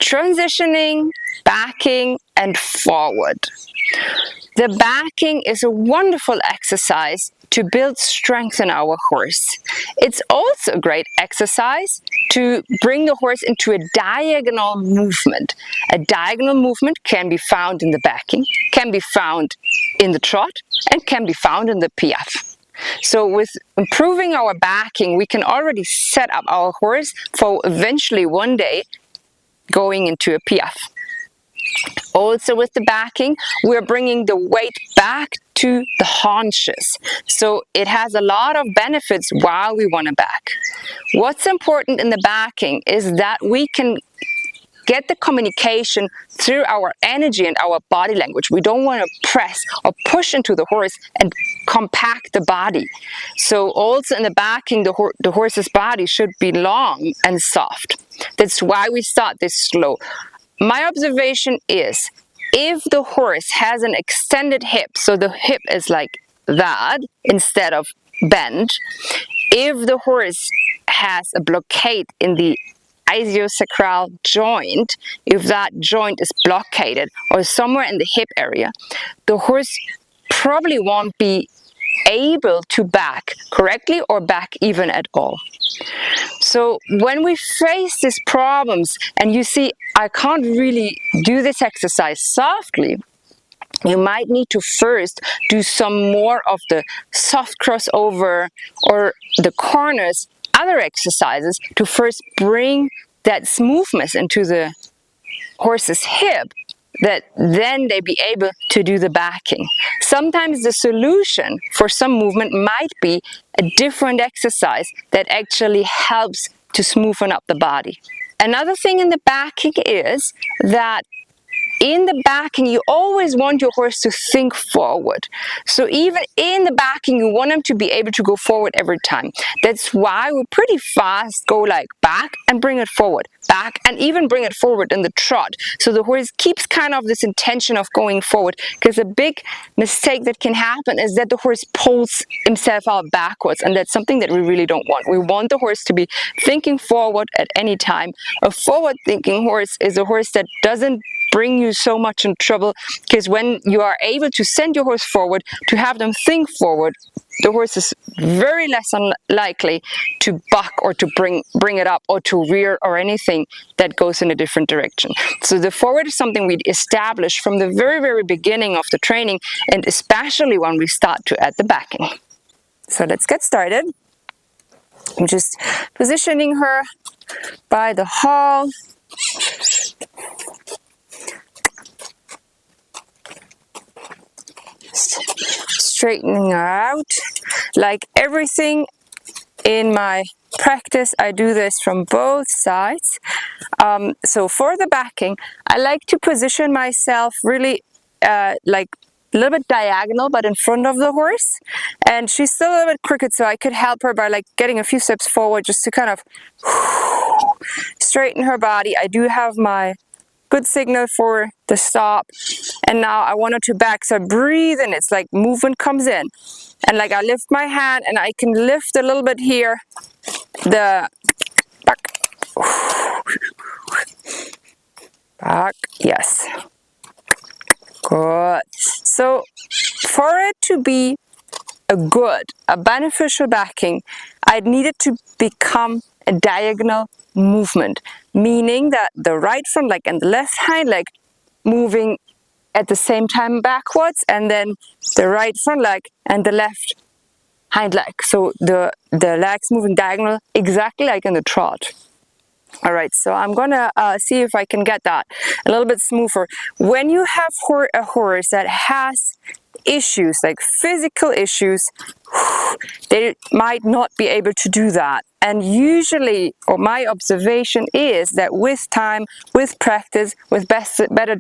transitioning, backing, and forward. The backing is a wonderful exercise to build strength in our horse. It's also a great exercise to bring the horse into a diagonal movement. A diagonal movement can be found in the backing, can be found in the trot, and can be found in the Piaffe. So with improving our backing, we can already set up our horse for eventually one day going into a Piaffe. Also with the backing, we're bringing the weight back to the haunches. So it has a lot of benefits while we want to back. What's important in the backing is that we can get the communication through our energy and our body language. We don't want to press or push into the horse and compact the body. So also in the backing, the horse's body should be long and soft. That's why we start this slow. My observation is, if the horse has an extended hip, so the hip is like that instead of bent, if the horse has a blockade in the ischiosacral joint, if that joint is blockaded or somewhere in the hip area, the horse probably won't be able to back correctly or back even at all. So when we face these problems and you see, I can't really do this exercise softly, you might need to first do some more of the soft crossover or the corners, other exercises to first bring that smoothness into the horse's hip, that then they be able to do the backing. Sometimes the solution for some movement might be a different exercise that actually helps to smoothen up the body. Another thing in the backing is that in the backing, you always want your horse to think forward. So even in the backing, you want him to be able to go forward every time. That's why we pretty fast go like back and bring it forward, back and even bring it forward in the trot. So the horse keeps kind of this intention of going forward, because a big mistake that can happen is that the horse pulls himself out backwards, and that's something that we really don't want. We want the horse to be thinking forward at any time. A forward-thinking horse is a horse that doesn't bring you so much in trouble, because when you are able to send your horse forward, to have them think forward, the horse is very less unlikely to buck or to bring it up or to rear or anything that goes in a different direction. So the forward is something we establish from the very, very beginning of the training, and especially when we start to add the backing. So let's get started. I'm just positioning her by the hall. Straightening her out. Like everything in my practice, I do this from both sides. So for the backing, I like to position myself really like a little bit diagonal, but in front of the horse. And she's still a little bit crooked, so I could help her by like getting a few steps forward just to kind of straighten her body. I do have my good signal for the stop, and now I want her to back, so I breathe and it's like movement comes in, and like I lift my hand and I can lift a little bit here, the back, yes, good. So for it to be a beneficial backing, I need it to become a diagonal movement, meaning that the right front leg and the left hind leg moving at the same time backwards, and then the right front leg and the left hind leg. So the legs moving diagonal, exactly like in the trot. All right, so I'm gonna see if I can get that a little bit smoother. When you have a horse that has issues, like physical issues, they might not be able to do that. And usually, or my observation is that with time, with practice, with better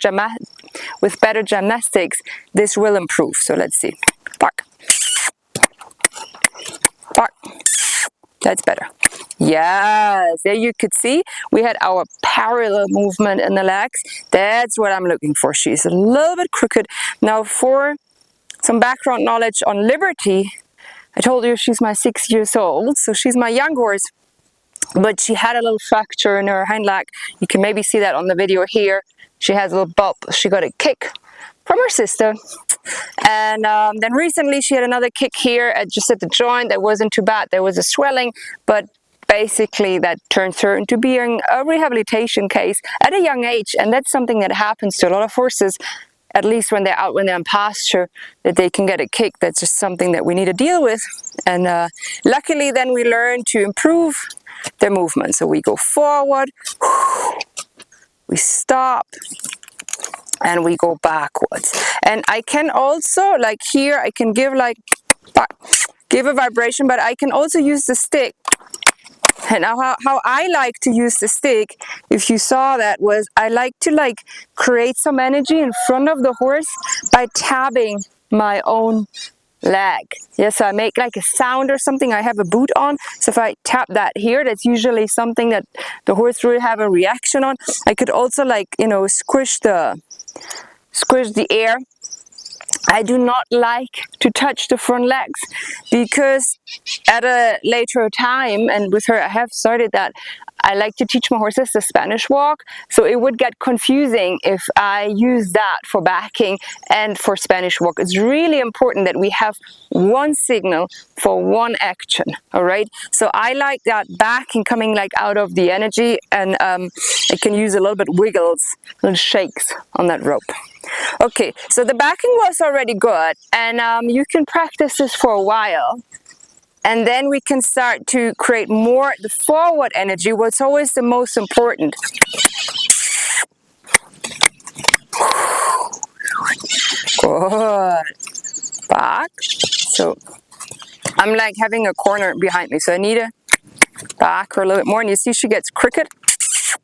gymnastics, this will improve. So let's see. Back. Back. That's better. Yes, there you could see we had our parallel movement in the legs. That's what I'm looking for. She's a little bit crooked. Now for some background knowledge on Liberty, I told you she's my 6 years old, so she's my young horse. but she had a little fracture in her hind leg. You can maybe see that on the video here. She has a little bump. She got a kick from her sister. And then recently she had another kick here just at the joint. That wasn't too bad. There was a swelling, but basically that turns her into being a rehabilitation case at a young age. And that's something that happens to a lot of horses, at least when they're out, when they're in pasture, that they can get a kick. That's just something that we need to deal with. And luckily then we learn to improve their movement. So we go forward, we stop, and we go backwards. And I can also, like here, I can give a vibration, but I can also use the stick. And now how I like to use the stick, if you saw that, was I like to create some energy in front of the horse by tapping my own leg. Yes, so I make like a sound or something. I have a boot on, so if I tap that here, that's usually something that the horse will have a reaction on. I could also squish the air. I do not like to touch the front legs, because at a later time, and with her I have started that, I like to teach my horses the Spanish walk, so it would get confusing if I use that for backing and for Spanish walk. It's really important that we have one signal for one action, all right? So I like that backing coming out of the energy, and I can use a little bit wiggles, little shakes on that rope. Okay, so the backing was already good, and you can practice this for a while. And then we can start to create more the forward energy, what's always the most important. Good. Back. So I'm like having a corner behind me, so I need to back her a little bit more. And you see she gets crooked.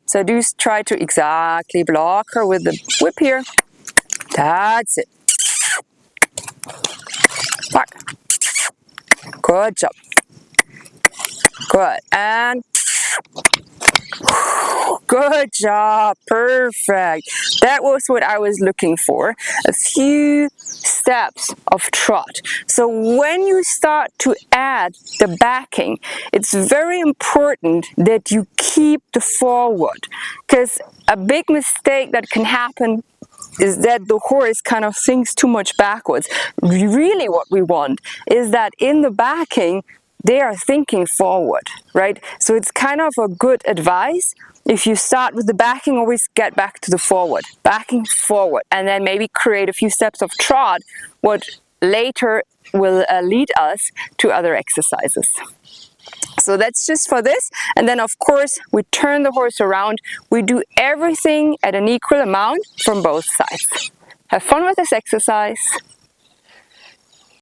So I do try to exactly block her with the whip here. That's it. Back. Good job. Good. And good job. Perfect. That was what I was looking for. A few steps of trot. So when you start to add the backing, it's very important that you keep the forward, because a big mistake that can happen is that the horse kind of thinks too much backwards. Really what we want is that in the backing, they are thinking forward, right? So it's kind of a good advice. If you start with the backing, always get back to the forward, backing forward, and then maybe create a few steps of trot, what later will lead us to other exercises. So that's just for this. And then of course we turn the horse around. We do everything at an equal amount from both sides. Have fun with this exercise.